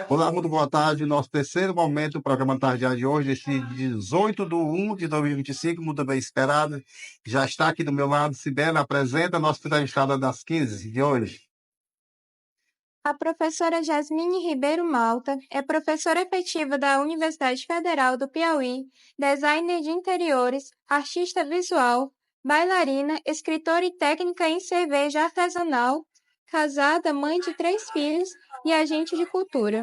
Olá, muito boa tarde. Nosso terceiro momento do programa Tardear de hoje, desse 18/1 de 2025, muito bem esperado. Já está aqui do meu lado, Sibela, apresenta a nossa entrevistada das 15 de hoje. A professora Jasmine Ribeiro Malta é professora efetiva da Universidade Federal do Piauí, designer de interiores, artista visual, bailarina, escritora e técnica em cerveja artesanal, casada, mãe de 3 filhos e agente de cultura.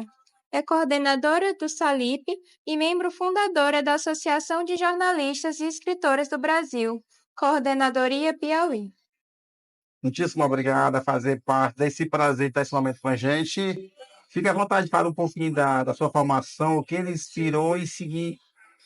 É coordenadora do SALIP e membro fundadora da Associação de Jornalistas e Escritores do Brasil, Coordenadoria Piauí. Muitíssimo obrigado a fazer parte desse prazer de estar esse momento com a gente. Fique à vontade de falar um pouquinho da sua formação, o que lhe inspirou em seguir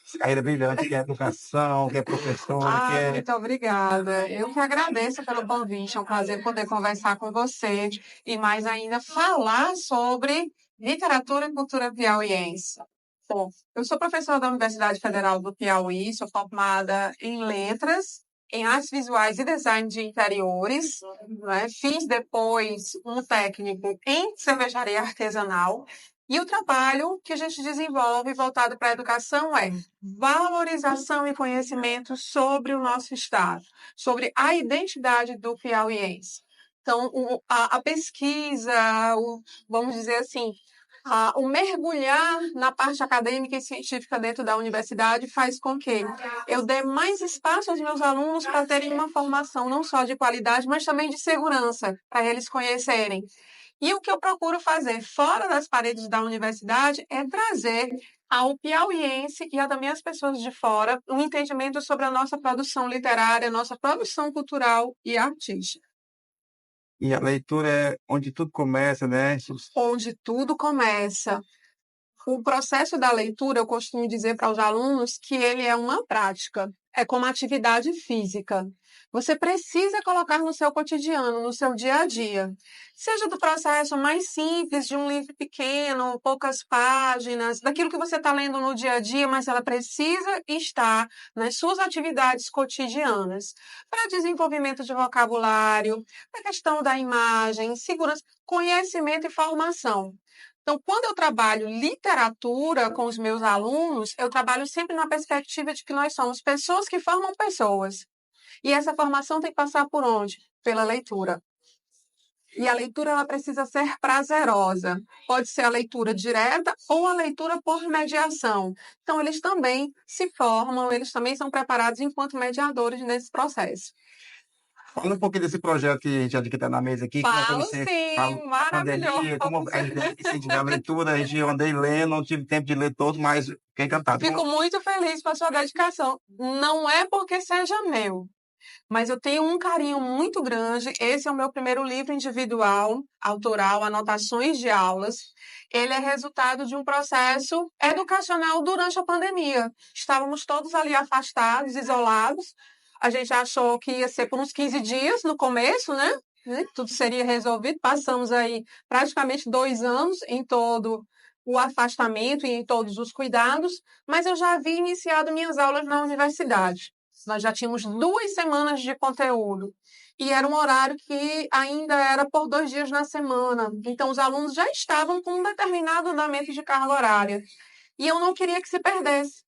essa carreira brilhante, que é educação, que é professora, que é... Muito obrigada. Eu que agradeço pelo convite. É um prazer poder conversar com você e mais ainda falar sobre literatura e cultura piauiense. Bom, eu sou professora da Universidade Federal do Piauí, sou formada em letras, em artes visuais e design de interiores, né? Fiz depois um técnico em cervejaria artesanal. E o trabalho que a gente desenvolve voltado para a educação é valorização e conhecimento sobre o nosso estado, sobre a identidade do piauiense. Então, a pesquisa, vamos dizer assim, o mergulhar na parte acadêmica e científica dentro da universidade faz com que eu dê mais espaço aos meus alunos para terem uma formação não só de qualidade, mas também de segurança, para eles conhecerem. E o que eu procuro fazer fora das paredes da universidade é trazer ao piauiense e a também as pessoas de fora um entendimento sobre a nossa produção literária, nossa produção cultural e artística. E a leitura é onde tudo começa, né? Onde tudo começa. O processo da leitura, eu costumo dizer para os alunos que ele é uma prática, é como atividade física. Você precisa colocar no seu cotidiano, no seu dia a dia. Seja do processo mais simples, de um livro pequeno, poucas páginas, daquilo que você está lendo no dia a dia, mas ela precisa estar nas suas atividades cotidianas. Para desenvolvimento de vocabulário, para questão da imagem, segurança, conhecimento e formação. Então, quando eu trabalho literatura com os meus alunos, eu trabalho sempre na perspectiva de que nós somos pessoas que formam pessoas. E essa formação tem que passar por onde? Pela leitura. E a leitura ela precisa ser prazerosa. Pode ser a leitura direta ou a leitura por mediação. Então, eles também se formam, eles também são preparados enquanto mediadores nesse processo. Fala um pouquinho desse projeto que a gente está na mesa aqui. Falo sim, maravilhoso. Como a gente incentiva a leitura, a gente andei lendo, não tive tempo de ler todos, mas fiquei encantado. Fico muito feliz com a sua dedicação. Não é porque seja meu, mas eu tenho um carinho muito grande. Esse é o meu primeiro livro individual, autoral, Anotações de Aulas. Ele é resultado de um processo educacional durante a pandemia. Estávamos todos ali afastados, isolados. A gente achou que ia ser por uns 15 dias no começo, né? Tudo seria resolvido. Passamos aí praticamente 2 anos em todo o afastamento e em todos os cuidados, mas eu já havia iniciado minhas aulas na universidade. Nós já tínhamos 2 semanas de conteúdo. E era um horário que ainda era por 2 dias na semana. Então, os alunos já estavam com um determinado andamento de carga horária. E eu não queria que se perdesse,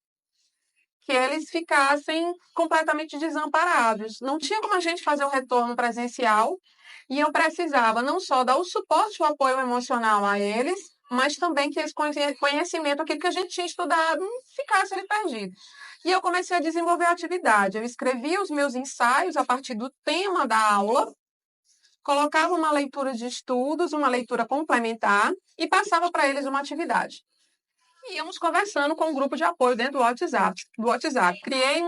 que eles ficassem completamente desamparados. Não tinha como a gente fazer o retorno presencial. E eu precisava não só dar o suporte e o apoio emocional a eles, mas também que esse conhecimento, aquilo que a gente tinha estudado, não ficasse ali perdido. E eu comecei a desenvolver a atividade. Eu escrevia os meus ensaios a partir do tema da aula, colocava uma leitura de estudos, uma leitura complementar e passava para eles uma atividade. E íamos conversando com um grupo de apoio dentro do WhatsApp. Criei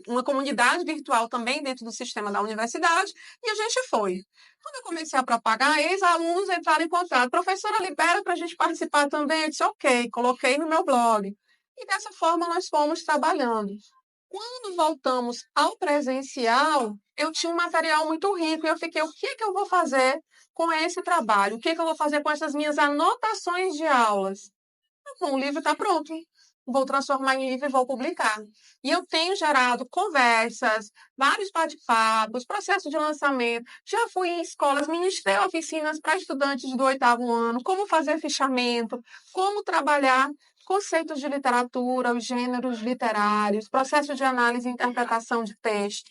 uma comunidade virtual também dentro do sistema da universidade e a gente foi. Quando eu comecei a propagar, ex-alunos entraram em contato. Professora, libera para a gente participar também? Eu disse, ok, coloquei no meu blog. E dessa forma nós fomos trabalhando. Quando voltamos ao presencial, eu tinha um material muito rico e eu fiquei, o que é que eu vou fazer com esse trabalho? O que é que eu vou fazer com essas minhas anotações de aulas? Bom, o livro está pronto. vou transformar em livro e vou publicar. E eu tenho gerado conversas, vários bate-papos, processo de lançamento. Já fui em escolas, ministrei oficinas para estudantes do 8º ano, como fazer fichamento, como trabalhar conceitos de literatura, os gêneros literários, processo de análise e interpretação de texto.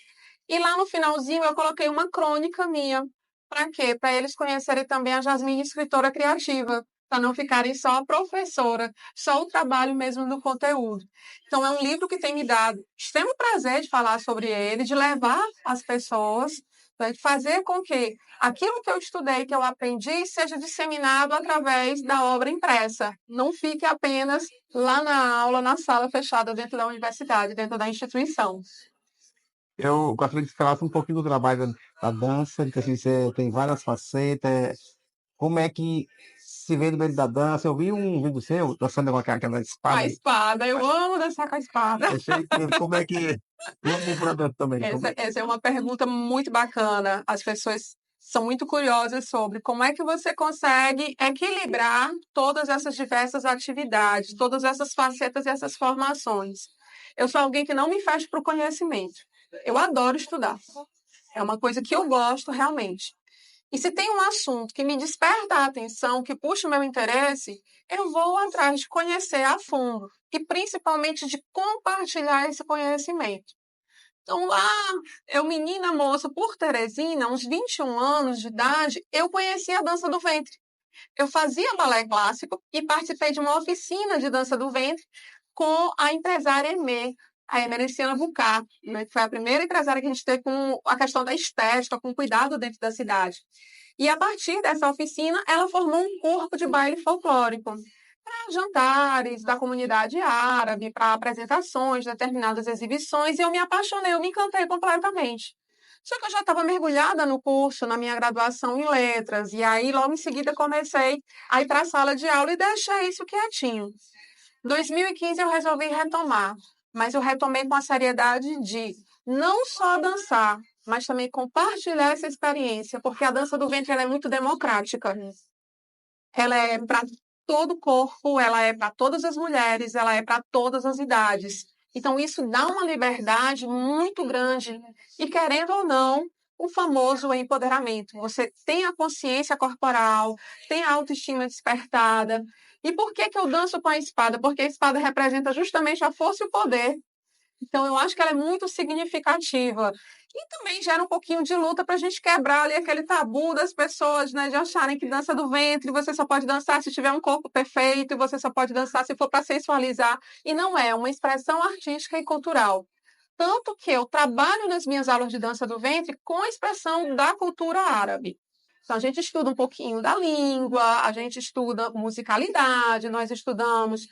E lá no finalzinho eu coloquei uma crônica minha. Para quê? Para eles conhecerem também a Jasmine, escritora criativa, para não ficarem só a professora, só o trabalho mesmo do conteúdo. Então, é um livro que tem me dado extremo prazer de falar sobre ele, de levar as pessoas, né, de fazer com que aquilo que eu estudei, que eu aprendi, seja disseminado através da obra impressa. Não fique apenas lá na aula, na sala fechada, dentro da universidade, dentro da instituição. Eu gostaria que você falasse um pouquinho do trabalho da dança, que assim, você tem várias facetas. Como é que se vê no meio da dança? Eu vi um vídeo seu dançando com aquela A espada. espada, eu amo dançar com a espada. Achei que, como é que. Vamos para dança também. Essa é uma pergunta muito bacana. As pessoas são muito curiosas sobre como é que você consegue equilibrar todas essas diversas atividades, todas essas facetas e essas formações. Eu sou alguém que não me fecha para o conhecimento. Eu adoro estudar. É uma coisa que eu gosto realmente. E se tem um assunto que me desperta a atenção, que puxa o meu interesse, eu vou atrás de conhecer a fundo e principalmente de compartilhar esse conhecimento. Então, lá, eu, menina moça, por Teresina, uns 21 anos de idade, eu conheci a dança do ventre. Eu fazia balé clássico e participei de uma oficina de dança do ventre com a empresária Emê, a Emericiana Bucar, né, que foi a primeira empresária que a gente teve com a questão da estética, com cuidado dentro da cidade. E a partir dessa oficina, ela formou um corpo de baile folclórico para jantares da comunidade árabe, para apresentações, determinadas exibições, e eu me apaixonei, eu me encantei completamente. Só que eu já estava mergulhada no curso, na minha graduação em letras, e aí logo em seguida comecei a ir para a sala de aula e deixei isso quietinho. Em 2015 eu resolvi retomar, mas eu retomei com a seriedade de não só dançar, mas também compartilhar essa experiência, porque a dança do ventre ela é muito democrática. Ela é para todo o corpo, ela é para todas as mulheres, ela é para todas as idades. Então, isso dá uma liberdade muito grande. E, querendo ou não, o famoso empoderamento. Você tem a consciência corporal, tem a autoestima despertada. E por que que eu danço com a espada? Porque a espada representa justamente a força e o poder. Então, eu acho que ela é muito significativa. E também gera um pouquinho de luta para a gente quebrar ali aquele tabu das pessoas, né? De acharem que dança do ventre, você só pode dançar se tiver um corpo perfeito, e você só pode dançar se for para sensualizar. E não é, uma expressão artística e cultural. Tanto que eu trabalho nas minhas aulas de dança do ventre com a expressão da cultura árabe. Então, a gente estuda um pouquinho da língua, a gente estuda musicalidade, nós estudamos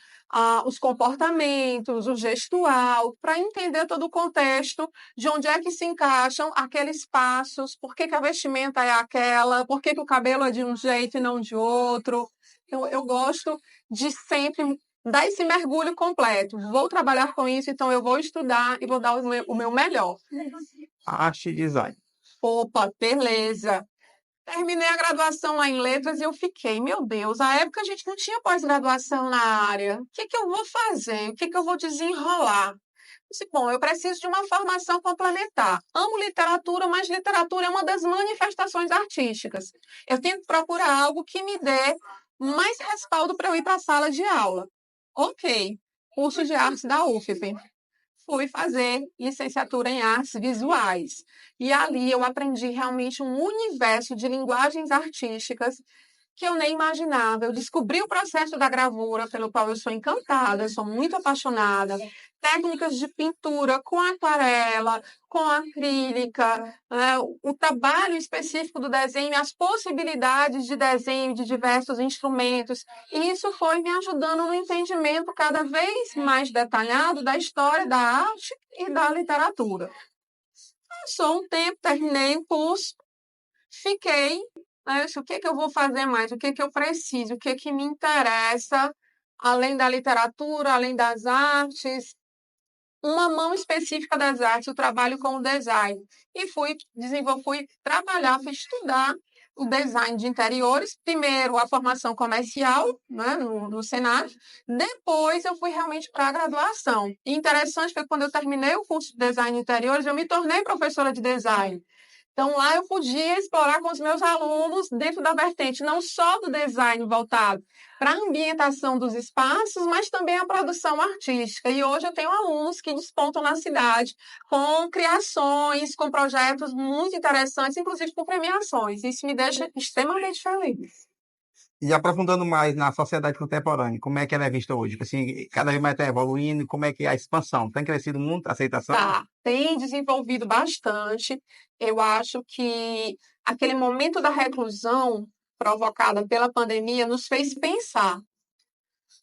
os comportamentos, o gestual, para entender todo o contexto, de onde é que se encaixam aqueles passos, por que que a vestimenta é aquela, por que que o cabelo é de um jeito e não de outro. Eu gosto de sempre dar esse mergulho completo. Vou trabalhar com isso, então eu vou estudar e vou dar o meu melhor. Arte e design. Opa, beleza. Terminei a graduação lá em letras e eu fiquei, meu Deus, na época a gente não tinha pós-graduação na área. O que que eu vou fazer? O que que eu vou desenrolar? Disse, bom, eu preciso de uma formação complementar. Amo literatura, mas literatura é uma das manifestações artísticas. Eu tenho que procurar algo que me dê mais respaldo para eu ir para a sala de aula. Ok, curso de artes da UFP. Fui fazer licenciatura em artes visuais. E ali eu aprendi realmente um universo de linguagens artísticas que eu nem imaginava. Eu descobri o processo da gravura, pelo qual eu sou encantada, sou muito apaixonada. Técnicas de pintura com aquarela, com acrílica, né? O trabalho específico do desenho, as possibilidades de desenho de diversos instrumentos. E isso foi me ajudando no entendimento cada vez mais detalhado da história da arte e da literatura. Passou um tempo, terminei o curso, fiquei, né, eu disse, o que que eu vou fazer mais? O que que eu preciso? O que que me interessa? Além da literatura, além das artes, uma mão específica das artes, o trabalho com o design. E fui trabalhar, fui estudar o design de interiores, primeiro a formação comercial, né, no Senai, depois eu fui realmente para a graduação. E interessante foi que quando eu terminei o curso de design de interiores, eu me tornei professora de design. Então, lá eu podia explorar com os meus alunos dentro da vertente não só do design voltado para a ambientação dos espaços, mas também a produção artística. E hoje eu tenho alunos que despontam na cidade com criações, com projetos muito interessantes, inclusive com premiações. Isso me deixa extremamente feliz. E aprofundando mais na sociedade contemporânea, como é que ela é vista hoje? Tipo assim, cada vez mais está evoluindo, como é que é a expansão? Tem crescido muito a aceitação? Tá, tem desenvolvido bastante. Eu acho que aquele momento da reclusão provocada pela pandemia nos fez pensar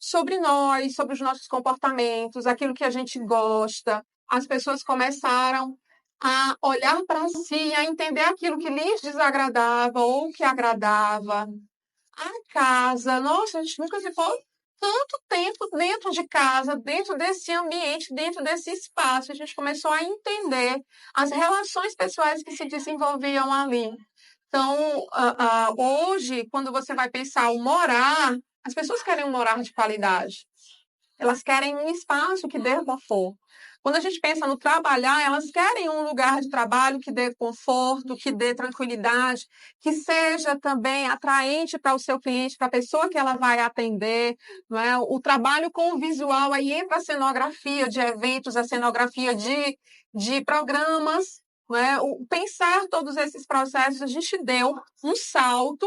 sobre nós, sobre os nossos comportamentos, aquilo que a gente gosta. As pessoas começaram a olhar para si, a entender aquilo que lhes desagradava ou que agradava. A casa, nossa, a gente nunca ficou tanto tempo dentro de casa, dentro desse ambiente, dentro desse espaço. A gente começou a entender as relações pessoais que se desenvolviam ali. Então, hoje, quando você vai pensar o morar, as pessoas querem um morar de qualidade. Elas querem um espaço que dê conforto. Quando a gente pensa no trabalhar, elas querem um lugar de trabalho que dê conforto, que dê tranquilidade, que seja também atraente para o seu cliente, para a pessoa que ela vai atender. Não é? O trabalho com o visual, aí entra a cenografia de eventos, a cenografia de programas. Não é? Pensar todos esses processos, a gente deu um salto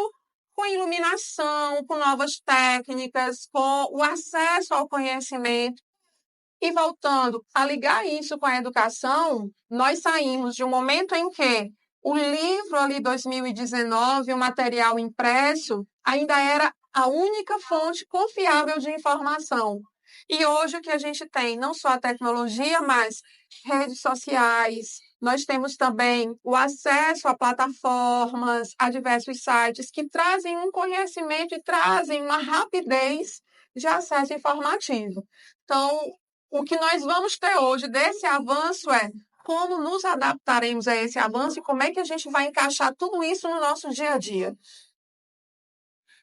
com iluminação, com novas técnicas, com o acesso ao conhecimento. E voltando a ligar isso com a educação, nós saímos de um momento em que o livro ali 2019, o material impresso, ainda era a única fonte confiável de informação. E hoje o que a gente tem, não só a tecnologia, mas redes sociais, nós temos também o acesso a plataformas, a diversos sites que trazem um conhecimento e trazem uma rapidez de acesso informativo. Então, o que nós vamos ter hoje desse avanço é como nos adaptaremos a esse avanço e como é que a gente vai encaixar tudo isso no nosso dia a dia.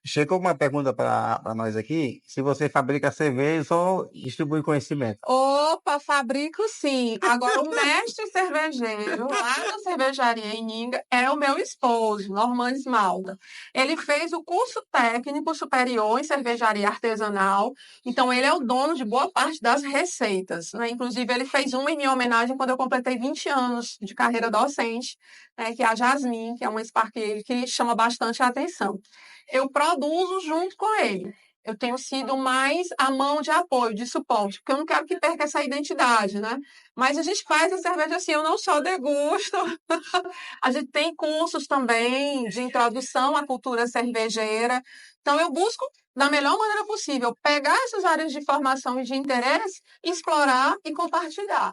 Chegou uma pergunta para nós aqui: se você fabrica cerveja ou distribui conhecimento? Opa, fabrico sim. Agora, o mestre cervejeiro lá da cervejaria Ininga é o meu esposo, Norman Malda. Ele fez o curso técnico superior em cervejaria artesanal, então ele é o dono de boa parte das receitas, né? Inclusive, ele fez uma em minha homenagem quando eu completei 20 anos de carreira docente, né? Que é a Jasmine, que é uma Spark que chama bastante a atenção. Eu produzo junto com ele. Eu tenho sido mais a mão de apoio, de suporte, porque eu não quero que perca essa identidade, né? Mas a gente faz a cerveja assim, eu não só degusto, a gente tem cursos também de introdução à cultura cervejeira. Então, eu busco, da melhor maneira possível, pegar essas áreas de formação e de interesse, explorar e compartilhar.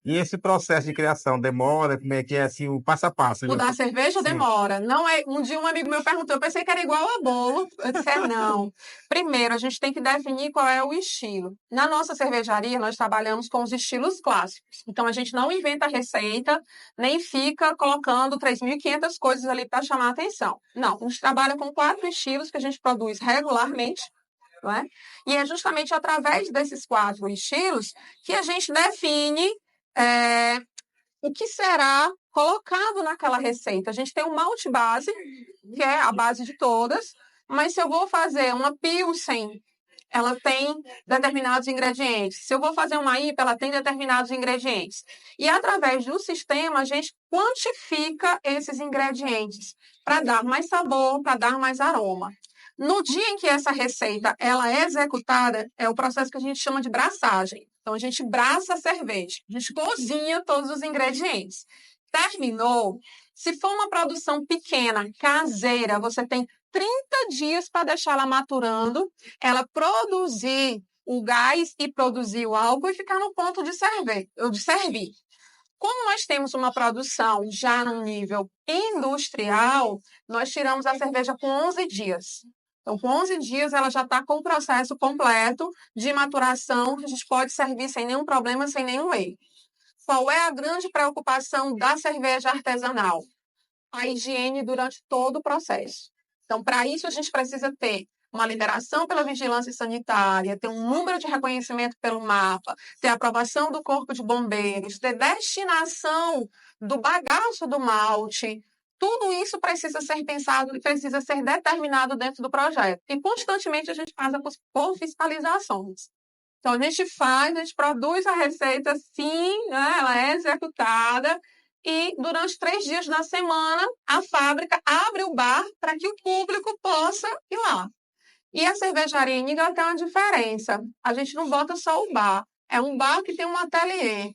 E esse processo de criação demora? Como é que é assim, o passo a passo? O da cerveja Sim. demora. Não é. Um dia um amigo meu perguntou, eu pensei que era igual a bolo. Eu disse, não. Primeiro, a gente tem que definir qual é o estilo. Na nossa cervejaria, nós trabalhamos com os estilos clássicos. Então, a gente não inventa receita, nem fica colocando 3.500 coisas ali para chamar a atenção. Não, a gente trabalha com 4 estilos que a gente produz regularmente. Não é? E é justamente através desses 4 estilos que a gente define o que será colocado naquela receita. A gente tem um malte base, que é a base de todas, mas se eu vou fazer uma Pilsen, ela tem determinados ingredientes. Se eu vou fazer uma IPA, ela tem determinados ingredientes. E através do sistema, a gente quantifica esses ingredientes para dar mais sabor, para dar mais aroma. No dia em que essa receita ela é executada, é o processo que a gente chama de braçagem. Então, a gente braça a cerveja, a gente cozinha todos os ingredientes. Terminou, se for uma produção pequena, caseira, você tem 30 dias para deixar ela maturando, ela produzir o gás e produzir o álcool e ficar no ponto de servir. Como nós temos uma produção já no nível industrial, nós tiramos a cerveja com 11 dias. Então, com 11 dias, ela já está com o processo completo de maturação, que a gente pode servir sem nenhum problema, sem nenhum erro. Qual é a grande preocupação da cerveja artesanal? a higiene durante todo o processo. Então, para isso, a gente precisa ter uma liberação pela vigilância sanitária, ter um número de reconhecimento pelo mapa, ter aprovação do Corpo de Bombeiros, ter destinação do bagaço do malte. Tudo isso precisa ser pensado e precisa ser determinado dentro do projeto. E constantemente a gente passa por fiscalizações. Então, a gente produz a receita, sim, né, ela é executada, e durante 3 dias da semana, a fábrica abre o bar para que o público possa ir lá. E a cervejaria Iniga tem uma diferença. A gente não bota só o bar. É um bar que tem um ateliê.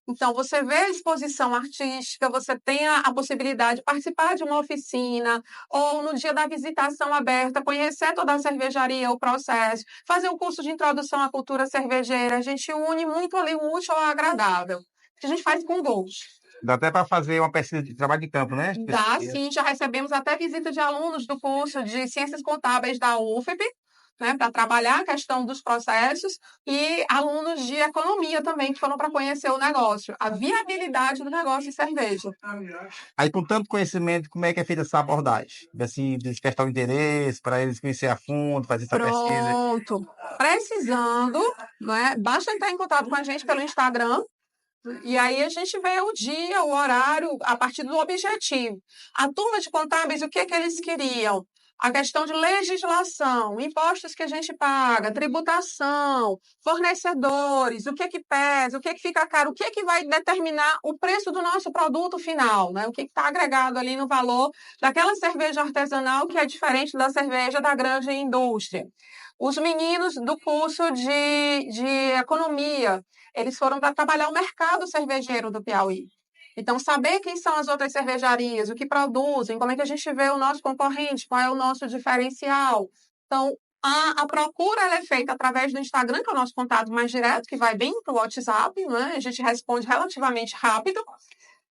Então, você vê a exposição artística, você tem a possibilidade de participar de uma oficina, ou no dia da visitação aberta, conhecer toda a cervejaria, o processo, fazer um curso de introdução à cultura cervejeira. A gente une muito ali o útil ao agradável, que a gente faz com gosto. Dá até para fazer uma pesquisa de trabalho de campo, né? Dá sim, já recebemos até visita de alunos do curso de Ciências Contábeis da UFP, né, para trabalhar a questão dos processos, e alunos de economia também, que foram para conhecer o negócio, a viabilidade do negócio de cerveja. Aí, com tanto conhecimento, como é que é feita essa abordagem? Assim, despertar o interesse, para eles conhecer a fundo, fazer essa pesquisa. Pronto. Precisando, né, basta entrar em contato com a gente pelo Instagram, e aí a gente vê o dia, o horário, a partir do objetivo. A turma de contábeis, o que que eles queriam? A questão de legislação, impostos que a gente paga, tributação, fornecedores, o que pesa, o que fica caro, o que vai determinar o preço do nosso produto final, né? O que está agregado ali no valor daquela cerveja artesanal que é diferente da cerveja da grande indústria. Os meninos do curso de economia, eles foram para trabalhar o mercado cervejeiro do Piauí. Então, saber quem são as outras cervejarias, o que produzem, como é que a gente vê o nosso concorrente, qual é o nosso diferencial. Então, a procura ela é feita através do Instagram, que é o nosso contato mais direto, que vai bem para o WhatsApp, né? A gente responde relativamente rápido.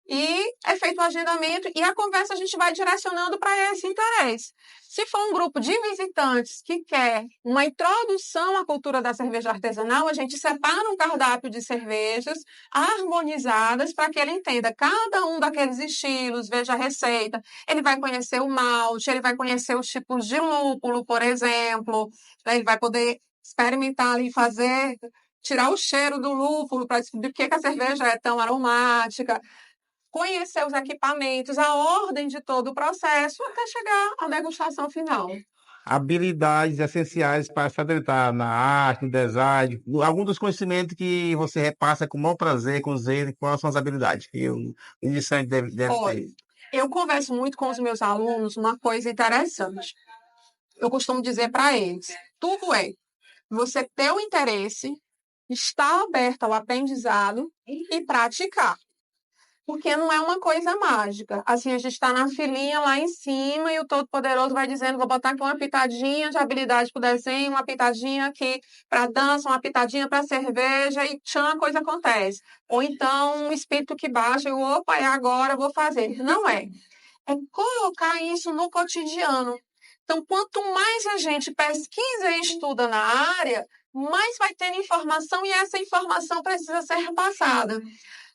E é feito o agendamento e a conversa a gente vai direcionando para esse interesse. Se for um grupo de visitantes que quer uma introdução à cultura da cerveja artesanal, a gente separa um cardápio de cervejas harmonizadas para que ele entenda cada um daqueles estilos, veja a receita. Ele vai conhecer o malte, ele vai conhecer os tipos de lúpulo, por exemplo. Ele vai poder experimentar e fazer, tirar o cheiro do lúpulo para descobrir por que a cerveja é tão aromática, conhecer os equipamentos, a ordem de todo o processo, até chegar à degustação final. Habilidades essenciais para se adentrar na arte, no design, algum dos conhecimentos que você repassa com o maior prazer, com zelo, quais são as habilidades que o iniciante deve Olha, ter? eu converso muito com os meus alunos uma coisa interessante. Eu costumo dizer para eles, tudo é você ter o interesse, estar aberto ao aprendizado e praticar. Porque não é uma coisa mágica. Assim, a gente está na filinha lá em cima e o Todo-Poderoso vai dizendo: vou botar aqui uma pitadinha de habilidade para o desenho, uma pitadinha aqui para dança, uma pitadinha para cerveja, e tchan, a coisa acontece. Ou então um espírito que baixa e opa, é agora, vou fazer. Não é. É colocar isso no cotidiano. Então, quanto mais a gente pesquisa e estuda na área, mais vai ter informação e essa informação precisa ser repassada.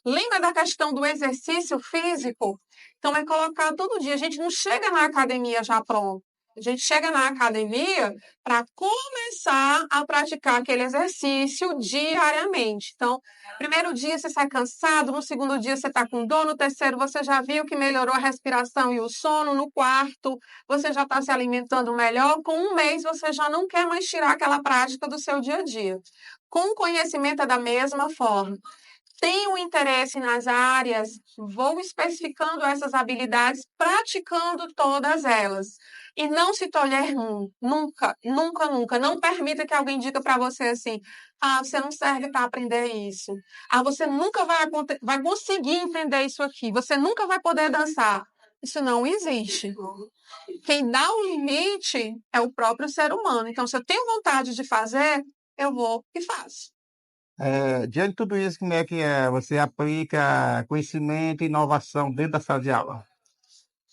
Lembra da questão do exercício físico? Então, é colocar todo dia. A gente não chega na academia já pronto. A gente chega na academia para começar a praticar aquele exercício diariamente. Então, primeiro dia você sai cansado, no segundo dia você está com dor, no terceiro você já viu que melhorou a respiração e o sono, no quarto você já está se alimentando melhor. Com um mês você já não quer mais tirar aquela prática do seu dia a dia. Com o conhecimento é da mesma forma. Tenho interesse nas áreas, vou especificando essas habilidades, praticando todas elas. E não se toler nunca, nunca, nunca. Não permita que alguém diga para você assim: ah, você não serve para aprender isso. Ah, você nunca vai conseguir entender isso aqui. Você nunca vai poder dançar. Isso não existe. Quem dá o limite é o próprio ser humano. Então, se eu tenho vontade de fazer, eu vou e faço. Diante de tudo isso, como é que você aplica conhecimento e inovação dentro da sala de aula?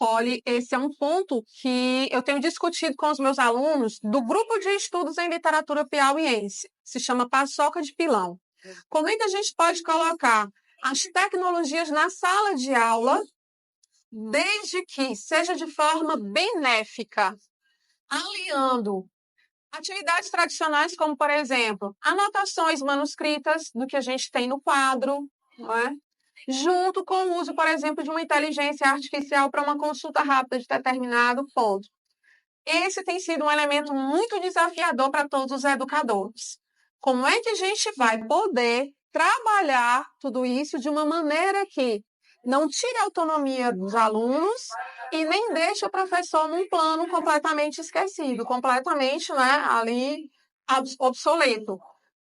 Olha, esse é um ponto que eu tenho discutido com os meus alunos do grupo de estudos em literatura piauiense, se chama Paçoca de Pilão. Como é que a gente pode colocar as tecnologias na sala de aula desde que seja de forma benéfica, aliando atividades tradicionais, como, por exemplo, anotações manuscritas do que a gente tem no quadro, não é? Junto com o uso, por exemplo, de uma inteligência artificial para uma consulta rápida de determinado ponto. Esse tem sido um elemento muito desafiador para todos os educadores. Como é que a gente vai poder trabalhar tudo isso de uma maneira que não tire a autonomia dos alunos e nem deixe o professor num plano completamente esquecido, completamente, né, ali obsoleto.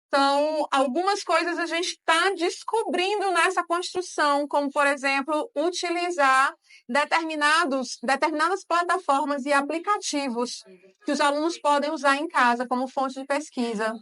Então, algumas coisas a gente está descobrindo nessa construção, como, por exemplo, utilizar determinadas plataformas e aplicativos que os alunos podem usar em casa como fonte de pesquisa.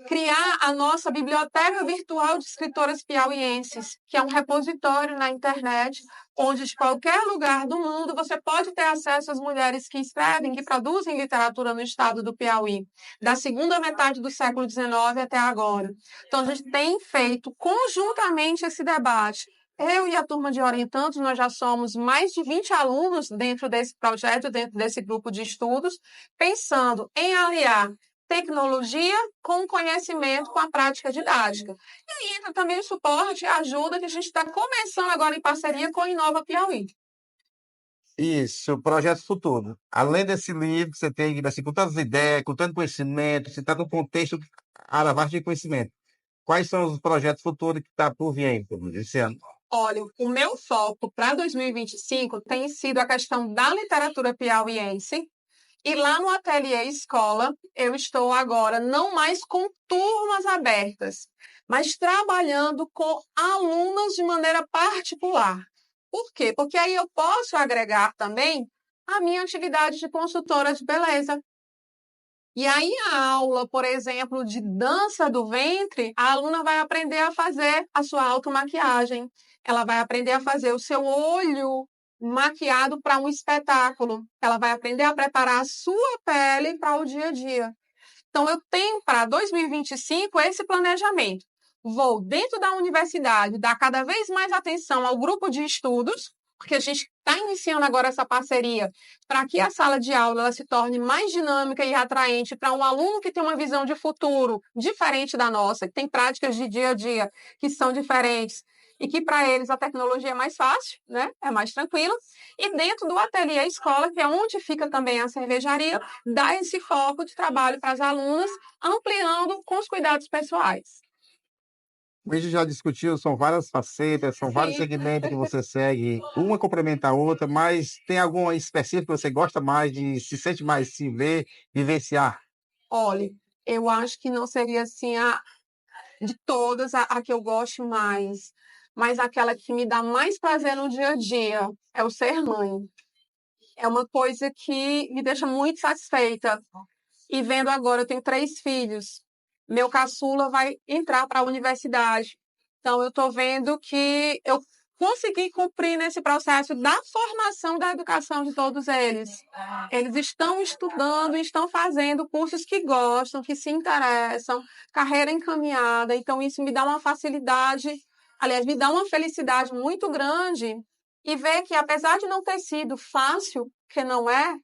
Criar a nossa biblioteca virtual de escritoras piauienses, que é um repositório na internet, onde de qualquer lugar do mundo você pode ter acesso às mulheres que escrevem, que produzem literatura no estado do Piauí, da segunda metade do século XIX até agora. Então, a gente tem feito conjuntamente esse debate. Eu e a turma de orientandos, nós já somos mais de 20 alunos dentro desse projeto, dentro desse grupo de estudos, pensando em aliar tecnologia com conhecimento, com a prática didática. E aí entra também o suporte, a ajuda que a gente está começando agora em parceria com a Inova Piauí. Isso, projeto futuro. Além desse livro, você tem, assim, com tantas ideias, com tanto conhecimento, você está num contexto área vasta de conhecimento. Quais são os projetos futuros que está por vir aí, esse ano? Olha, o meu foco para 2025 tem sido a questão da literatura piauiense. E lá no Ateliê Escola, eu estou agora não mais com turmas abertas, mas trabalhando com alunas de maneira particular. Por quê? Porque aí eu posso agregar também a minha atividade de consultora de beleza. E aí a aula, por exemplo, de dança do ventre, a aluna vai aprender a fazer a sua automaquiagem. Ela vai aprender a fazer o seu olho maquiado para um espetáculo. Ela vai aprender a preparar a sua pele para o dia a dia. Então, eu tenho para 2025 esse planejamento. Vou, dentro da universidade, dar cada vez mais atenção ao grupo de estudos, porque a gente está iniciando agora essa parceria para que a sala de aula ela se torne mais dinâmica e atraente para um aluno que tem uma visão de futuro diferente da nossa, que tem práticas de dia a dia que são diferentes e que para eles a tecnologia é mais fácil, né? É mais tranquila. E dentro do ateliê escola, que é onde fica também a cervejaria, dá esse foco de trabalho para as alunas, ampliando com os cuidados pessoais. A gente já discutiu, são várias facetas, são vários Sim. segmentos que você segue, uma complementa a outra, mas tem alguma específica que você gosta mais de, se sente mais se ver, vivenciar? Olha, eu acho que não seria assim de todas a que eu gosto mais, mas aquela que me dá mais prazer no dia a dia é o ser mãe. É uma coisa que me deixa muito satisfeita. E vendo agora, eu tenho 3 filhos. Meu caçula vai entrar para a universidade. Então, eu estou vendo que eu consegui cumprir nesse processo da formação da educação de todos eles. Eles estão estudando, estão fazendo cursos que gostam, que se interessam, carreira encaminhada. Então, isso me dá uma facilidade, aliás, me dá uma felicidade muito grande e ver que, apesar de não ter sido fácil, que não é,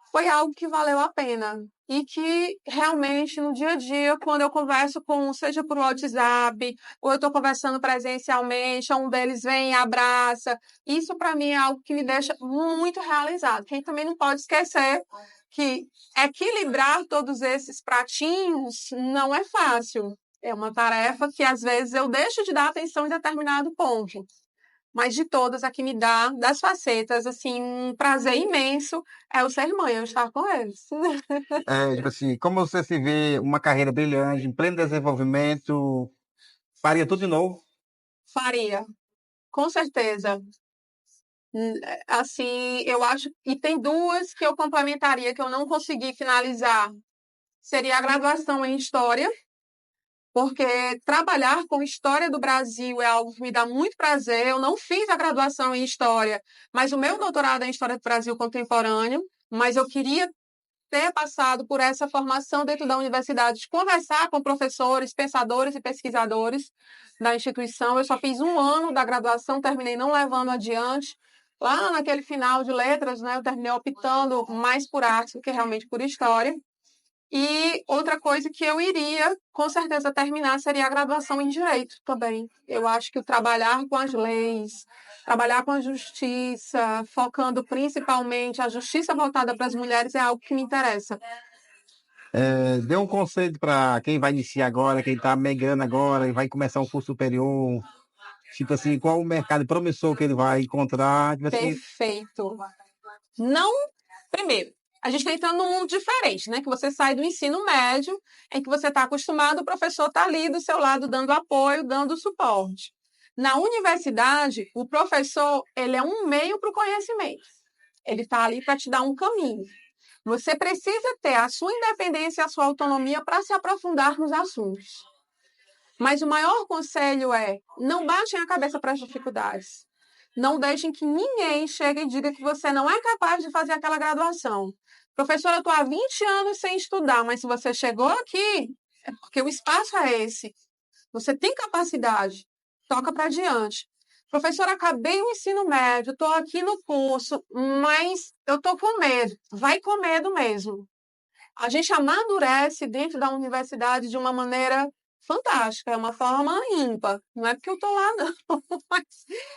foi algo que valeu a pena. E que realmente no dia a dia, quando eu converso com, seja por WhatsApp, ou eu estou conversando presencialmente, um deles vem e abraça, isso para mim é algo que me deixa muito realizado. Quem também não pode esquecer que equilibrar todos esses pratinhos não é fácil. É uma tarefa que às vezes eu deixo de dar atenção em determinado ponto. Mas de todas, a que me dá, das facetas, assim, um prazer imenso é o ser mãe, eu estar com eles. Tipo assim, como você se vê uma carreira brilhante, em pleno desenvolvimento, faria tudo de novo? Faria, com certeza. Assim, eu acho. E tem duas que eu complementaria que eu não consegui finalizar. Seria a graduação em História, porque trabalhar com História do Brasil é algo que me dá muito prazer. Eu não fiz a graduação em História, mas o meu doutorado é em História do Brasil Contemporâneo, mas eu queria ter passado por essa formação dentro da universidade, de conversar com professores, pensadores e pesquisadores da instituição. Eu só fiz um ano da graduação, terminei não levando adiante, Lá naquele final de letras, né, eu terminei optando mais por arte do que realmente por história. E outra coisa que eu iria, com certeza, terminar seria a graduação em Direito também. Eu acho que o trabalhar com as leis, trabalhar com a justiça, focando principalmente a justiça voltada para as mulheres, é algo que me interessa. Dê um conselho para quem vai iniciar agora, quem está migrando agora e vai começar um curso superior. Tipo assim, qual o mercado promissor que ele vai encontrar? Tipo assim, Perfeito. Não, primeiro, a gente está entrando num mundo diferente, né? Que você sai do ensino médio, em que você está acostumado, o professor está ali do seu lado dando apoio, dando suporte. Na universidade, o professor, ele é um meio para o conhecimento. Ele está ali para te dar um caminho. Você precisa ter a sua independência e a sua autonomia para se aprofundar nos assuntos. Mas o maior conselho é: não baixem a cabeça para as dificuldades. Não deixem que ninguém chegue e diga que você não é capaz de fazer aquela graduação. Professora, eu estou há 20 anos sem estudar, mas se você chegou aqui, é porque o espaço é esse. Você tem capacidade. Toca para diante. Professora, acabei o ensino médio, estou aqui no curso, mas eu estou com medo. Vai com medo mesmo. A gente amadurece dentro da universidade de uma maneira fantástica, é uma forma ímpar. Não é porque eu estou lá, não, mas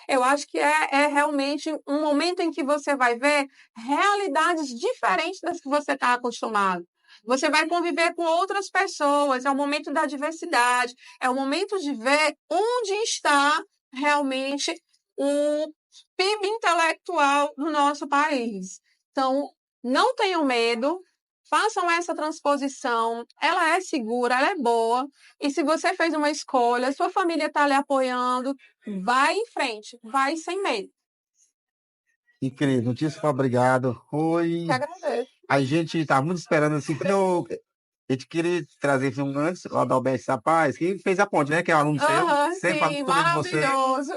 eu acho que é realmente um momento em que você vai ver realidades diferentes das que você está acostumado. Você vai conviver com outras pessoas, é o momento da diversidade, é o momento de ver onde está realmente o PIB intelectual do nosso país. Então, não tenham medo, façam essa transposição, ela é segura, ela é boa, e se você fez uma escolha, sua família está lhe apoiando, vai em frente, vai sem medo. incrível. Muitíssimo obrigado. Oi. Que agradeço. A gente está muito esperando assim. A gente queria trazer assim, antes o Adalberto Rapaz, que fez a ponte, né? Que é um aluno seu, sempre fala Sim, tudo de você. maravilhoso.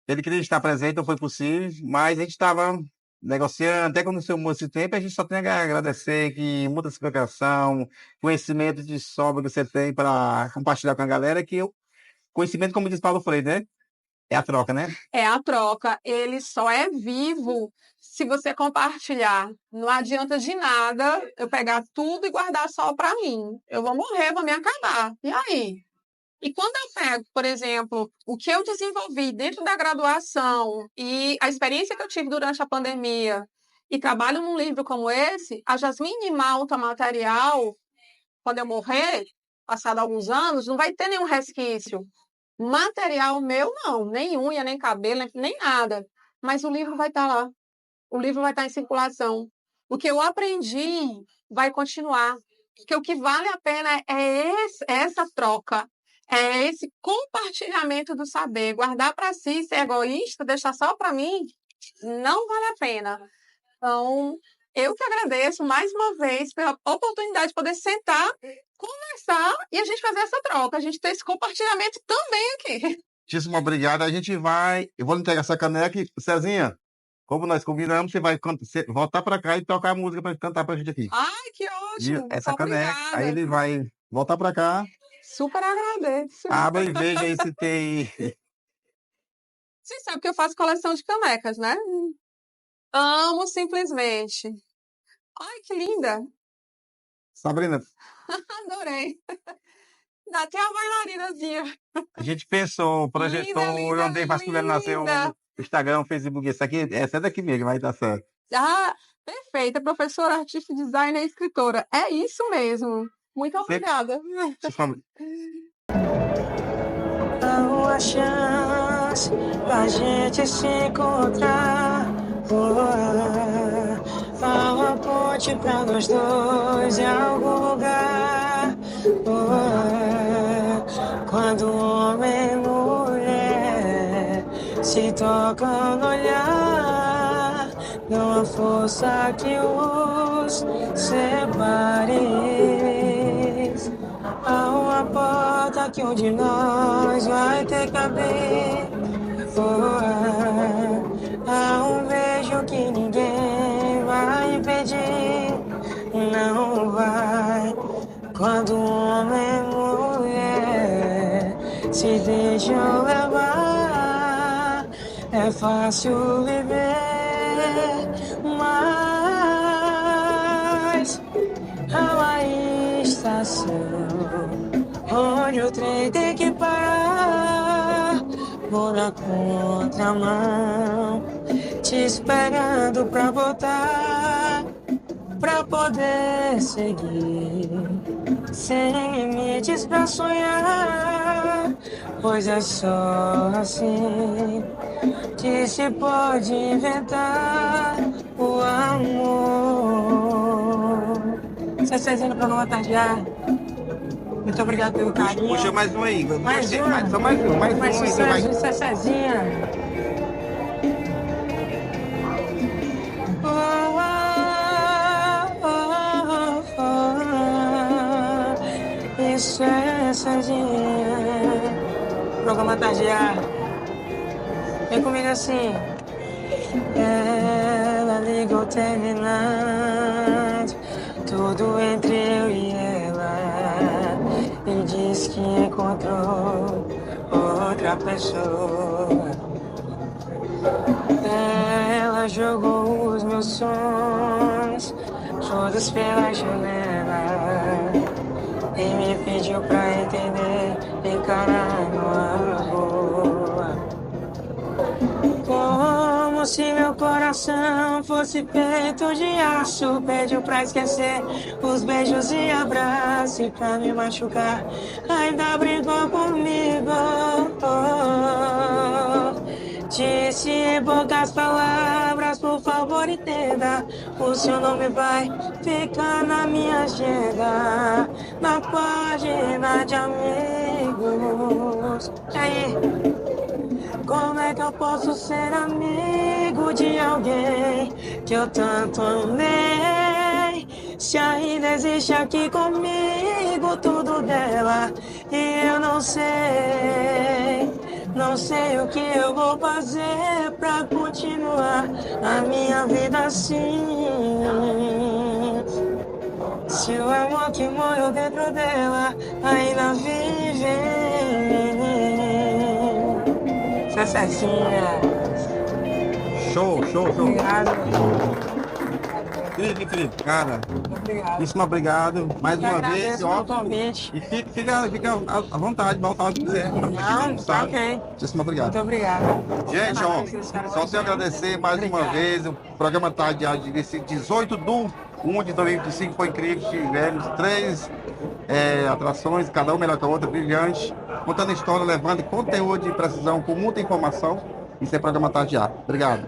Ele queria estar presente, não foi possível, mas a gente estava negociando, até quando seu esse tempo, a gente só tem a agradecer que muita explicação, conhecimento de sobra que você tem para compartilhar com a galera, que o conhecimento, como diz Paulo Freire, né? É a troca, né? É a troca, ele só é vivo se você compartilhar. Não adianta de nada eu pegar tudo e guardar só para mim. Eu vou morrer, vou me acabar. E aí? E quando eu pego, por exemplo, o que eu desenvolvi dentro da graduação e a experiência que eu tive durante a pandemia e trabalho num livro como esse, a Jasmine Malta Material, quando eu morrer, passado alguns anos, não vai ter nenhum resquício. Material meu, não, nem unha, nem cabelo, nem nada. Mas o livro vai estar lá. O livro vai estar em circulação. O que eu aprendi vai continuar. Porque o que vale a pena é essa troca, é esse compartilhamento do saber. Guardar para si, ser egoísta, deixar só para mim, não vale a pena. Então, eu que agradeço mais uma vez pela oportunidade de poder sentar, conversar e a gente fazer essa troca, a gente ter esse compartilhamento também aqui. Muitíssimo obrigado. A gente vai. Eu vou lhe entregar essa caneca e, Cezinha, como nós combinamos, você vai voltar para cá e tocar a música para cantar para a gente aqui. Ai, que ótimo! Essa caneca. Obrigada. Aí ele vai voltar para cá. Super agradeço. Abra e veja aí se tem. Você sabe que eu faço coleção de canecas, né? Amo simplesmente. Ai, que linda! Sabrina, Adorei. Dá até a bailarinazinha. a gente pensou, projetou, Linda, eu andei vasculhando nasceu linda. o Instagram, o Facebook, essa é daqui mesmo, vai dar certo. Ah, perfeita, professora, artista, designer e escritora. É isso mesmo. Muito obrigada. Há uma chance da gente se encontrar. Há uma ponte pra nós dois em algum lugar. Quando homem e mulher se tocam no olhar, não há força que os separe. Há uma porta que um de nós vai ter que abrir. Há um beijo que ninguém vai impedir. Não vai. Quando homem e mulher se deixam levar, é fácil viver. mais a uma estação onde o trem tem que parar. Vou na contramão, te esperando pra voltar, pra poder seguir, sem limites pra sonhar. Pois é só assim que se pode inventar o amor. Cezinha pra não atardear. Muito obrigado pelo carinho. Puxa mais um aí. Mais Gostei. um. Só mais um. Mais um. Mais aí, sucesso, Cezinha. Isso é Cezinha. Programa Tardear. Vem comigo assim. Ela ligou terminando tudo entre eu e ela e diz que encontrou outra pessoa. Ela jogou os meus sonhos todos pela janela e me pediu pra entender, encarar numa boa. Como se meu coração fosse feito de aço, pediu pra esquecer os beijos e abraços, e pra me machucar ainda brigou comigo. Disse em poucas palavras, por favor entenda, o seu nome vai ficar na minha agenda, na página de amigos. E aí? Como é que eu posso ser amigo de alguém que eu tanto amei? Se ainda existe aqui comigo tudo dela e eu não sei o que eu vou fazer pra continuar a minha vida assim. Se o amor que morreu dentro dela ainda vive em mim. Cezinha. Show. Obrigado. Incrível, cara. Obrigado. Muitíssimo obrigado. Mais uma vez, Agradeço ó. pelo convite. E fica à vontade, voltar onde quiser. Não, tá ok. Muitíssimo obrigado. Muito obrigado. Gente, ó, só te agradecer mais uma vez. O programa Tarde desse 18 de 1 de 2025 foi incrível. Tivemos 3 atrações, cada uma melhor que a outra, brilhante. Contando história, levando conteúdo de precisão com muita informação. Isso é programa Tarde. Obrigado.